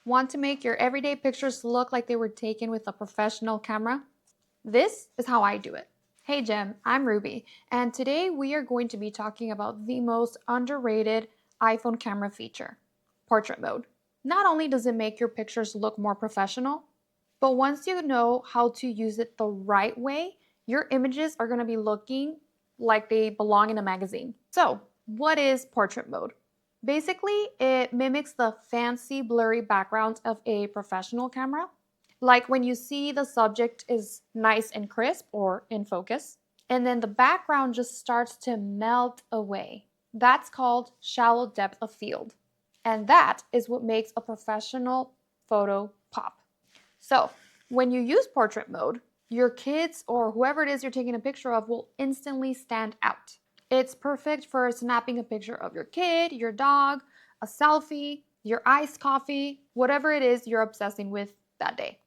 Want to make your everyday pictures look like they were taken with a professional camera? This is how I do it. Hey Jem, I'm Ruby, and today we are going to be talking about the most underrated iPhone camera feature, portrait mode. Not only does it make your pictures look more professional, but once you know how to use it the right way, your images are going to be looking like they belong in a magazine. So, what is portrait mode? Basically, it mimics the fancy blurry background of a professional camera. Like when you see the subject is nice and crisp or in focus, and then the background just starts to melt away. That's called shallow depth of field. And that is what makes a professional photo pop. So, when you use portrait mode, your kids or whoever it is you're taking a picture of will instantly stand out. It's perfect for snapping a picture of your kid, your dog, a selfie, your iced coffee, whatever it is you're obsessing with that day.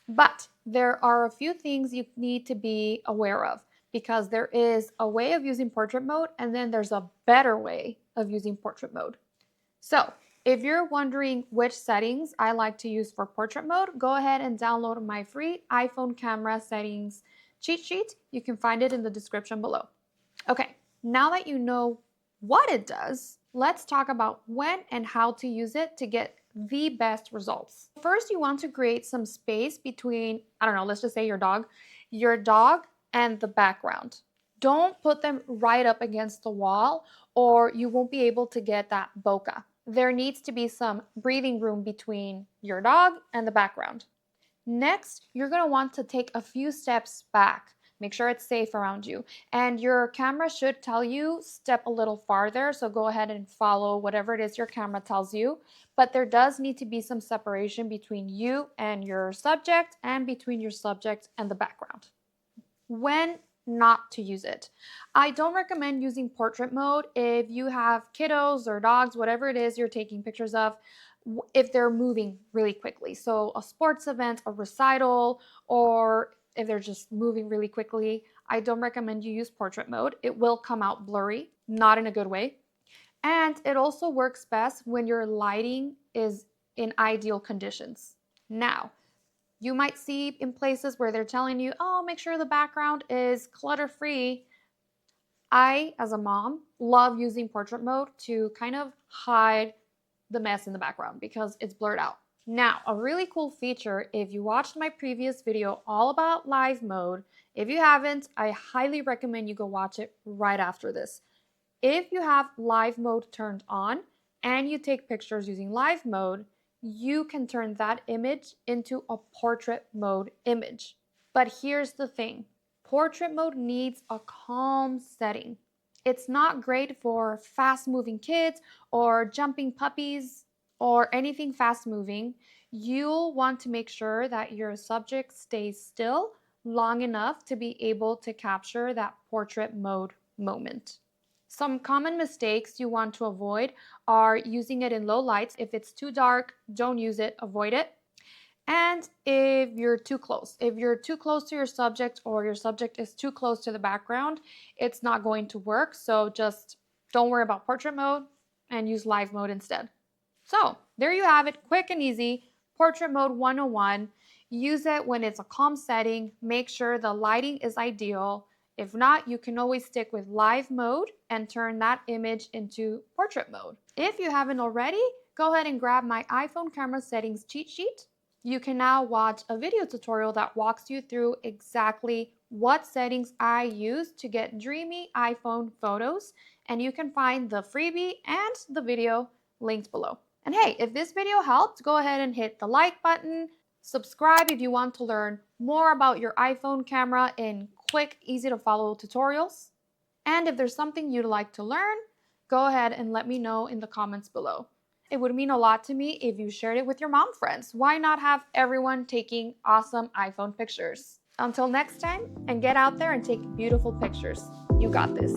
But there are a few things you need to be aware of because there is a way of using portrait mode and then there's a better way of using portrait mode. So, if you're wondering which settings I like to use for portrait mode, go ahead and download my free iPhone camera settings cheat sheet. You can find it in the description below. Okay, now that you know what it does, let's talk about when and how to use it to get the best results. First, you want to create some space between, I don't know, let's just say your dog and the background. Don't put them right up against the wall or you won't be able to get that bokeh. There needs to be some breathing room between your dog and the background. Next, you're going to want to take a few steps back. Make sure it's safe around you. And your camera should tell you step a little farther, so go ahead and follow whatever it is your camera tells you. But there does need to be some separation between you and your subject and between your subject and the background. When not to use it. I don't recommend using portrait mode if you have kiddos or dogs, whatever it is you're taking pictures of, if they're moving really quickly. So a sports event, a recital, or if they're just moving really quickly, I don't recommend you use portrait mode. It will come out blurry, not in a good way. And it also works best when your lighting is in ideal conditions. Now, you might see in places where they're telling you, oh, make sure the background is clutter-free. I, as a mom, love using portrait mode to kind of hide the mess in the background because it's blurred out. Now, a really cool feature, if you watched my previous video all about live mode, if you haven't, I highly recommend you go watch it right after this. If you have live mode turned on and you take pictures using live mode, you can turn that image into a portrait mode image. But here's the thing, portrait mode needs a calm setting. It's not great for fast moving kids or jumping puppies or anything fast moving. You'll want to make sure that your subject stays still long enough to be able to capture that portrait mode moment. Some common mistakes you want to avoid are using it in low lights. If it's too dark, don't use it, avoid it. And if you're too close to your subject or your subject is too close to the background, it's not going to work. So just don't worry about portrait mode and use live mode instead. So there you have it, quick and easy, portrait mode 101. Use it when it's a calm setting. Make sure the lighting is ideal. If not, you can always stick with live mode and turn that image into portrait mode. If you haven't already, go ahead and grab my iPhone camera settings cheat sheet. You can now watch a video tutorial that walks you through exactly what settings I use to get dreamy iPhone photos, and you can find the freebie and the video linked below. And hey, if this video helped, go ahead and hit the like button, subscribe if you want to learn more about your iPhone camera in quick, easy to follow tutorials. And if there's something you'd like to learn, go ahead and let me know in the comments below. It would mean a lot to me if you shared it with your mom friends. Why not have everyone taking awesome iPhone pictures? Until next time, and get out there and take beautiful pictures. You got this.